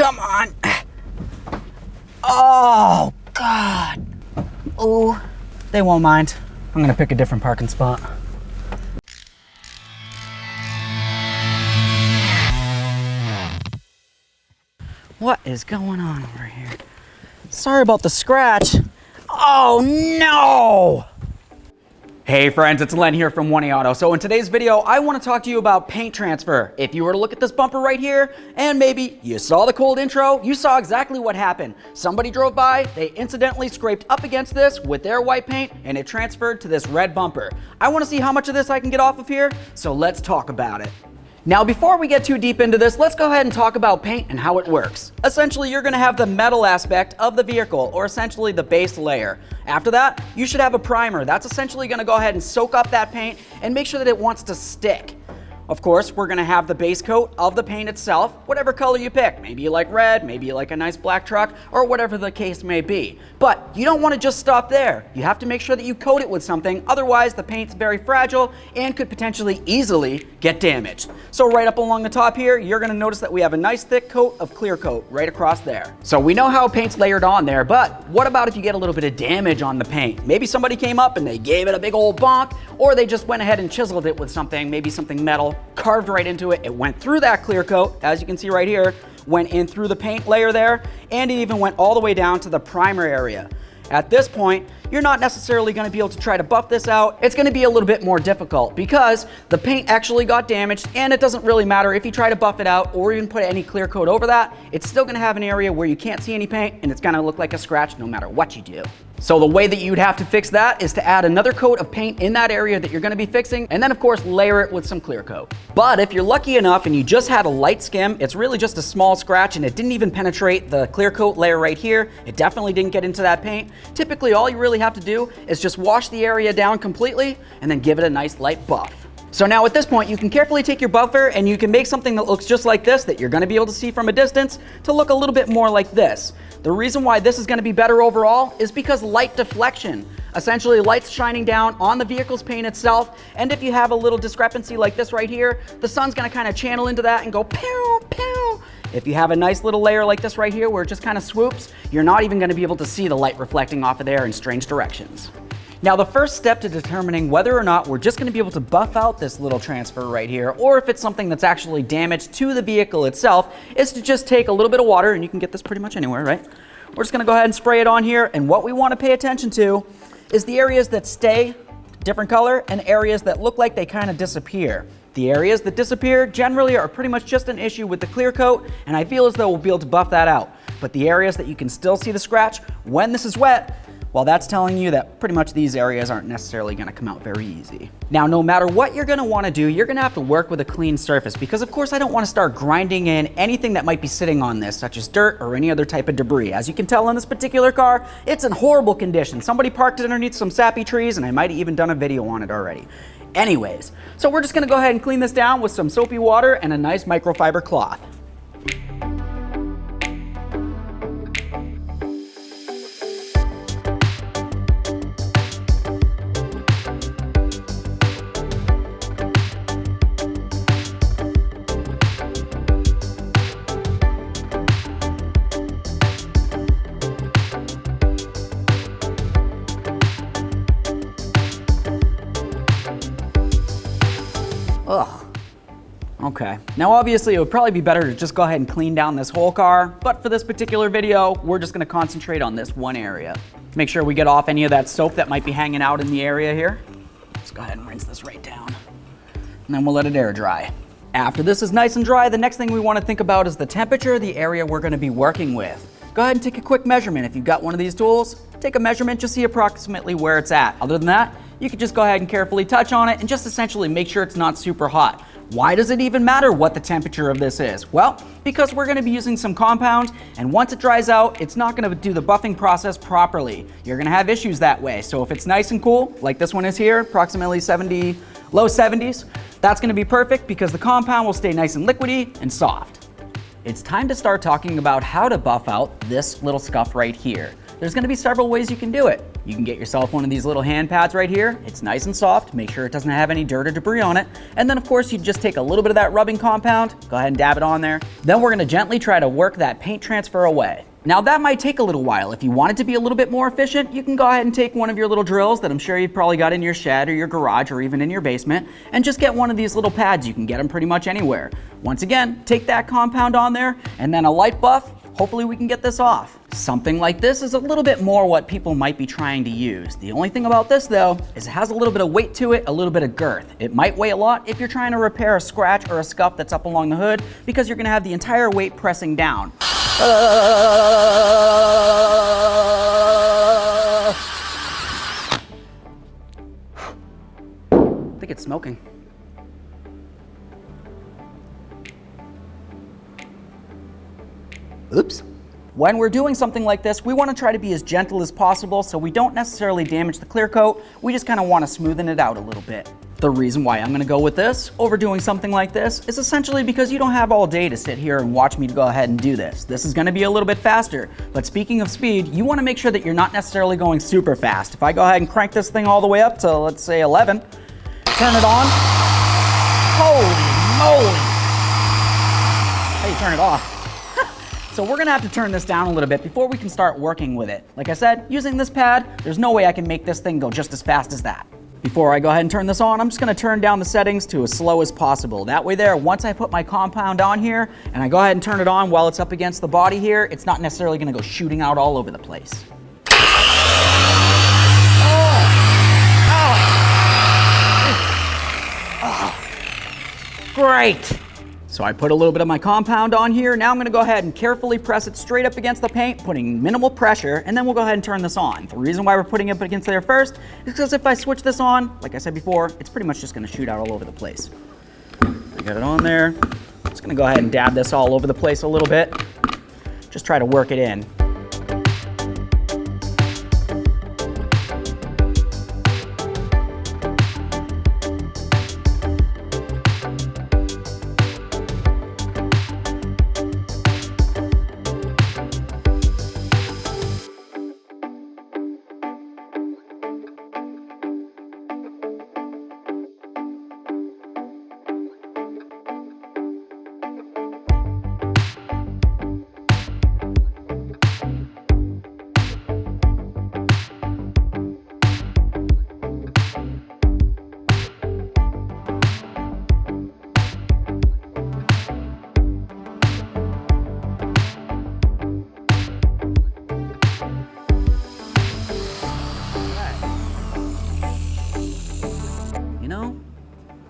come on. Oh, God. Oh, they won't mind. I'm gonna pick a different parking spot. What is going on over here? Sorry about the scratch. Oh no! Hey friends, it's Len here from 1A Auto. So in today's video, I want to talk to you about paint transfer. If you were to look at this bumper right here, and maybe you saw the cold intro, you saw exactly what happened. Somebody drove by, they incidentally scraped up against this with their white paint, and it transferred to this red bumper. I want to see how much of this I can get off of here, so let's talk about it. Now, before we get too deep into this, let's go ahead and talk about paint and how it works. Essentially, you're gonna have the metal aspect of the vehicle, or essentially the base layer. After that, you should have a primer. That's essentially gonna go ahead and soak up that paint and make sure that it wants to stick. Of course, we're gonna have the base coat of the paint itself, whatever color you pick. Maybe you like red, maybe you like a nice black truck, or whatever the case may be. But you don't wanna just stop there. You have to make sure that you coat it with something, otherwise the paint's very fragile and could potentially easily get damaged. So right up along the top here, you're gonna notice that we have a nice thick coat of clear coat right across there. So we know how paint's layered on there, but what about if you get a little bit of damage on the paint? Maybe somebody came up and they gave it a big old bonk, or they just went ahead and chiseled it with something, maybe something metal, carved right into it. It went through that clear coat, as you can see right here, went in through the paint layer there, and it even went all the way down to the primer area. At this point, you're not necessarily going to be able to try to buff this out. It's going to be a little bit more difficult because the paint actually got damaged, and it doesn't really matter if you try to buff it out or even put any clear coat over that. It's still going to have an area where you can't see any paint, and it's going to look like a scratch no matter what you do. So the way that you'd have to fix that is to add another coat of paint in that area that you're going to be fixing, and then of course layer it with some clear coat. But if you're lucky enough and you just had a light skim, it's really just a small scratch and it didn't even penetrate the clear coat layer right here, it definitely didn't get into that paint. Typically all you really have to do is just wash the area down completely and then give it a nice light buff. So now at this point, you can carefully take your buffer and you can make something that looks just like this that you're gonna be able to see from a distance to look a little bit more like this. The reason why this is gonna be better overall is because light deflection. Essentially, light's shining down on the vehicle's paint itself, and if you have a little discrepancy like this right here, the sun's gonna kind of channel into that and go pew, pew. If you have a nice little layer like this right here where it just kind of swoops, you're not even gonna be able to see the light reflecting off of there in strange directions. Now, the first step to determining whether or not we're just gonna be able to buff out this little transfer right here, or if it's something that's actually damaged to the vehicle itself, is to just take a little bit of water, and you can get this pretty much anywhere, right? We're just gonna go ahead and spray it on here, and what we wanna pay attention to is the areas that stay different color and areas that look like they kind of disappear. The areas that disappear generally are pretty much just an issue with the clear coat, and I feel as though we'll be able to buff that out. But the areas that you can still see the scratch when this is wet, well, that's telling you that pretty much these areas aren't necessarily gonna come out very easy. Now, no matter what you're gonna wanna do, you're gonna have to work with a clean surface because of course I don't wanna start grinding in anything that might be sitting on this, such as dirt or any other type of debris. As you can tell in this particular car, it's in horrible condition. Somebody parked it underneath some sappy trees and I might have even done a video on it already. Anyways, so we're just gonna go ahead and clean this down with some soapy water and a nice microfiber cloth. Ugh. Okay. Now obviously it would probably be better to just go ahead and clean down this whole car, but for this particular video, we're just gonna concentrate on this one area. Make sure we get off any of that soap that might be hanging out in the area here. Let's go ahead and rinse this right down. And then we'll let it air dry. After this is nice and dry, the next thing we wanna think about is the temperature of the area we're gonna be working with. Go ahead and take a quick measurement. If you've got one of these tools, take a measurement, just see approximately where it's at. Other than that, you could just go ahead and carefully touch on it and just essentially make sure it's not super hot. Why does it even matter what the temperature of this is? Well, because we're gonna be using some compound, and once it dries out, it's not gonna do the buffing process properly. You're gonna have issues that way. So if it's nice and cool, like this one is here, approximately 70, low 70s, that's gonna be perfect because the compound will stay nice and liquidy and soft. It's time to start talking about how to buff out this little scuff right here. There's gonna be several ways you can do it. You can get yourself one of these little hand pads right here. It's nice and soft. Make sure it doesn't have any dirt or debris on it. And then of course you just take a little bit of that rubbing compound, go ahead and dab it on there. Then we're gonna gently try to work that paint transfer away. Now that might take a little while. If you want it to be a little bit more efficient, you can go ahead and take one of your little drills that I'm sure you've probably got in your shed or your garage or even in your basement, and just get one of these little pads. You can get them pretty much anywhere. Once again, take that compound on there and then a light buff. Hopefully we can get this off. Something like this is a little bit more what people might be trying to use. The only thing about this though, is it has a little bit of weight to it, a little bit of girth. It might weigh a lot if you're trying to repair a scratch or a scuff that's up along the hood, because you're gonna have the entire weight pressing down. I think it's smoking. Oops. When we're doing something like this, we want to try to be as gentle as possible so we don't necessarily damage the clear coat. We just kind of want to smoothen it out a little bit. The reason why I'm going to go with this over doing something like this is essentially because you don't have all day to sit here and watch me go ahead and do this. This is going to be a little bit faster, but speaking of speed, you want to make sure that you're not necessarily going super fast. If I go ahead and crank this thing all the way up to, let's say 11, turn it on, holy moly, how do you turn it off? So we're gonna have to turn this down a little bit before we can start working with it. Like I said, using this pad, there's no way I can make this thing go just as fast as that. Before I go ahead and turn this on, I'm just gonna turn down the settings to as slow as possible. That way there, once I put my compound on here and I go ahead and turn it on while it's up against the body here, it's not necessarily gonna go shooting out all over the place. Great. So I put a little bit of my compound on here. Now I'm gonna go ahead and carefully press it straight up against the paint, putting minimal pressure, and then we'll go ahead and turn this on. The reason why we're putting it up against there first is because if I switch this on, like I said before, it's pretty much just gonna shoot out all over the place. I got it on there. Just gonna go ahead and dab this all over the place a little bit. Just try to work it in.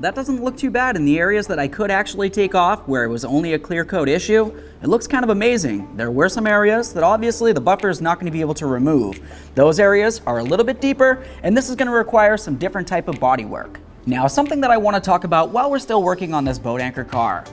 That doesn't look too bad in the areas that I could actually take off where it was only a clear coat issue. It looks kind of amazing. There were some areas that obviously the buffer is not going to be able to remove. Those areas are a little bit deeper, and this is going to require some different type of body work. Now, something that I want to talk about while we're still working on this boat anchor car.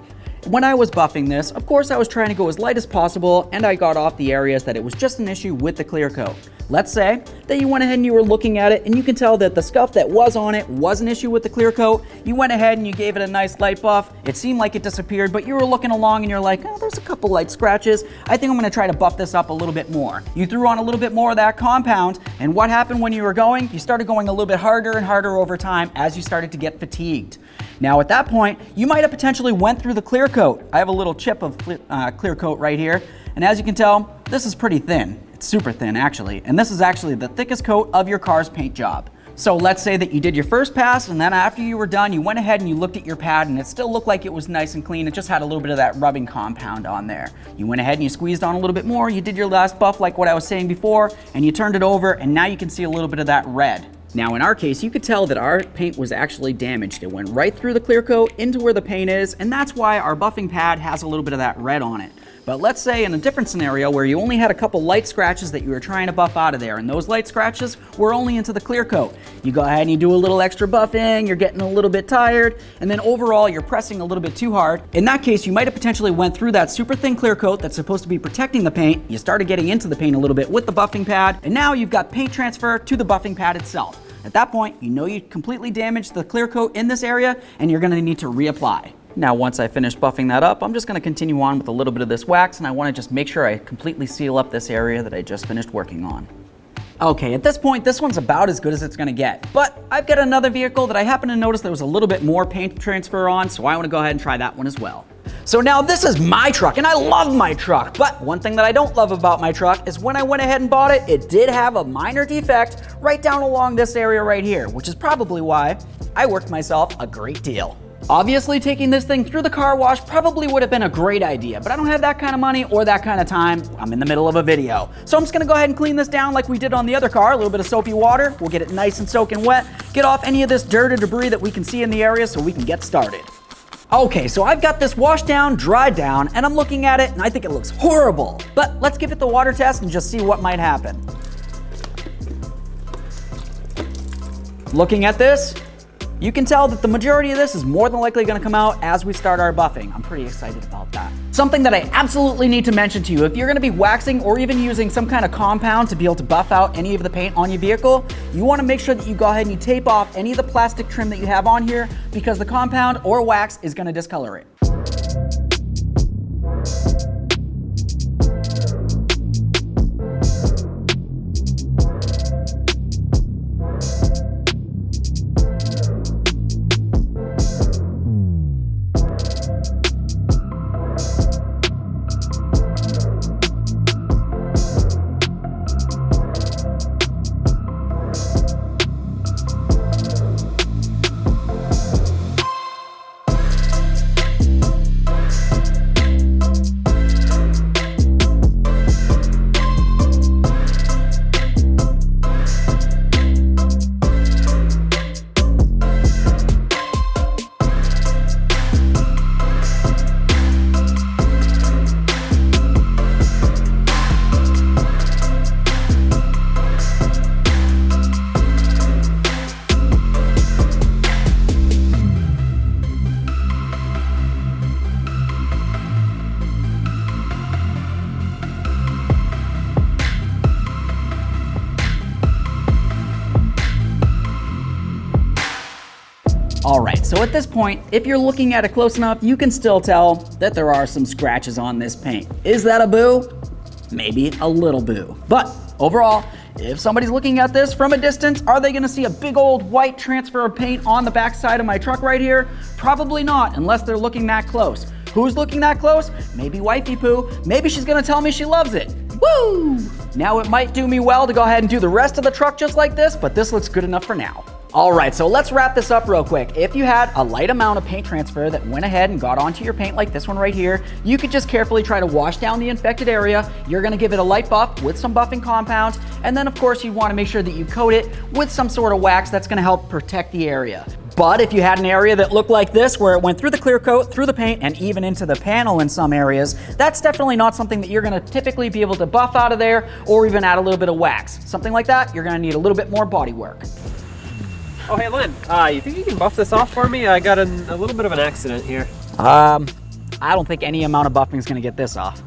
When I was buffing this, of course I was trying to go as light as possible, and I got off the areas that it was just an issue with the clear coat. Let's say that you went ahead and you were looking at it and you can tell that the scuff that was on it was an issue with the clear coat. You went ahead and you gave it a nice light buff. It seemed like it disappeared, but you were looking along and you're like, oh, there's a couple light scratches. I think I'm gonna try to buff this up a little bit more. You threw on a little bit more of that compound, and what happened when you were going? You started going a little bit harder and harder over time as you started to get fatigued. Now at that point, you might have potentially went through the clear coat. I have a little chip of clear coat right here, and as you can tell, this is pretty thin. It's super thin actually, and this is actually the thickest coat of your car's paint job. So let's say that you did your first pass, and then after you were done, you went ahead and you looked at your pad and it still looked like it was nice and clean. It just had a little bit of that rubbing compound on there. You went ahead and you squeezed on a little bit more, you did your last buff like what I was saying before, and you turned it over, and now you can see a little bit of that red. Now in our case, you could tell that our paint was actually damaged. It went right through the clear coat into where the paint is, and that's why our buffing pad has a little bit of that red on it. But let's say in a different scenario where you only had a couple light scratches that you were trying to buff out of there, and those light scratches were only into the clear coat. You go ahead and you do a little extra buffing, you're getting a little bit tired, and then overall you're pressing a little bit too hard. In that case, you might have potentially went through that super thin clear coat that's supposed to be protecting the paint. You started getting into the paint a little bit with the buffing pad, and now you've got paint transfer to the buffing pad itself. At that point, you know you completely damaged the clear coat in this area, and you're gonna need to reapply. Now, once I finish buffing that up, I'm just gonna continue on with a little bit of this wax, and I wanna just make sure I completely seal up this area that I just finished working on. Okay, at this point, this one's about as good as it's gonna get. But I've got another vehicle that I happen to notice there was a little bit more paint transfer on, so I wanna go ahead and try that one as well. So now this is my truck, and I love my truck, but one thing that I don't love about my truck is when I went ahead and bought it, it did have a minor defect right down along this area right here, which is probably why I worked myself a great deal. Obviously, taking this thing through the car wash probably would have been a great idea, but I don't have that kind of money or that kind of time. I'm in the middle of a video. So I'm just gonna go ahead and clean this down like we did on the other car, a little bit of soapy water. We'll get it nice and soaking wet, get off any of this dirt or debris that we can see in the area so we can get started. Okay, so I've got this washed down, dried down, and I'm looking at it and I think it looks horrible. But let's give it the water test and just see what might happen. Looking at this, you can tell that the majority of this is more than likely gonna come out as we start our buffing. I'm pretty excited about that. Something that I absolutely need to mention to you, if you're gonna be waxing or even using some kind of compound to be able to buff out any of the paint on your vehicle, you wanna make sure that you go ahead and you tape off any of the plastic trim that you have on here because the compound or wax is gonna discolor it. All right, so at this point, if you're looking at it close enough, you can still tell that there are some scratches on this paint. Is that a boo? Maybe a little boo. But overall, if somebody's looking at this from a distance, are they gonna see a big old white transfer of paint on the backside of my truck right here? Probably not, unless they're looking that close. Who's looking that close? Maybe wifey poo. Maybe she's gonna tell me she loves it. Woo! Now it might do me well to go ahead and do the rest of the truck just like this, but this looks good enough for now. All right, so let's wrap this up real quick. If you had a light amount of paint transfer that went ahead and got onto your paint like this one right here, you could just carefully try to wash down the infected area. You're gonna give it a light buff with some buffing compound, and then of course you wanna make sure that you coat it with some sort of wax that's gonna help protect the area. But if you had an area that looked like this, where it went through the clear coat, through the paint, and even into the panel in some areas, that's definitely not something that you're gonna typically be able to buff out of there or even add a little bit of wax. Something like that, you're gonna need a little bit more body work. Oh, hey, Lynn, you think you can buff this off for me? I got a little bit of an accident here. I don't think any amount of buffing is gonna get this off.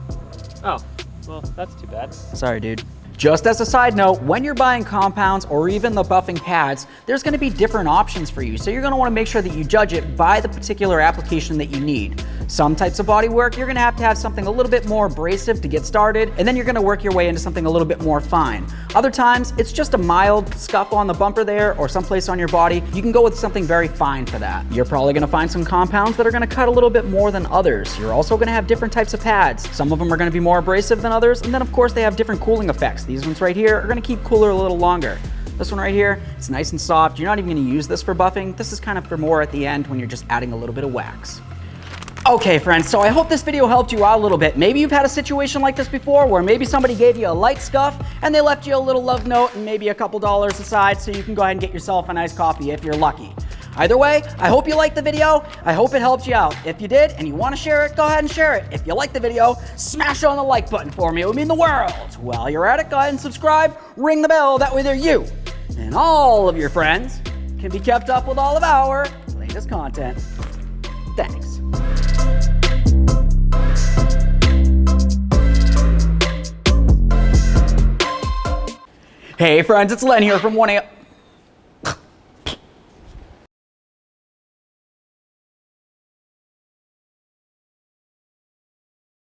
Oh, well, that's too bad. Sorry, dude. Just as a side note, when you're buying compounds or even the buffing pads, there's gonna be different options for you. So you're gonna wanna make sure that you judge it by the particular application that you need. Some types of body work, you're gonna have something a little bit more abrasive to get started, and then you're gonna work your way into something a little bit more fine. Other times, it's just a mild scuff on the bumper there or someplace on your body. You can go with something very fine for that. You're probably gonna find some compounds that are gonna cut a little bit more than others. You're also gonna have different types of pads. Some of them are gonna be more abrasive than others, and then of course they have different cooling effects. These ones right here are gonna keep cooler a little longer. This one right here, it's nice and soft. You're not even gonna use this for buffing. This is kind of for more at the end when you're just adding a little bit of wax. Okay, friends, so I hope this video helped you out a little bit. Maybe you've had a situation like this before where maybe somebody gave you a light scuff and they left you a little love note and maybe a couple dollars aside so you can go ahead and get yourself a nice coffee if you're lucky. Either way, I hope you liked the video. I hope it helped you out. If you did and you want to share it, go ahead and share it. If you liked the video, smash on the like button for me. It would mean the world. While you're at it, go ahead and subscribe, ring the bell. That way there you and all of your friends can be kept up with all of our latest content. Thanks. Hey friends, it's Len here from 1A.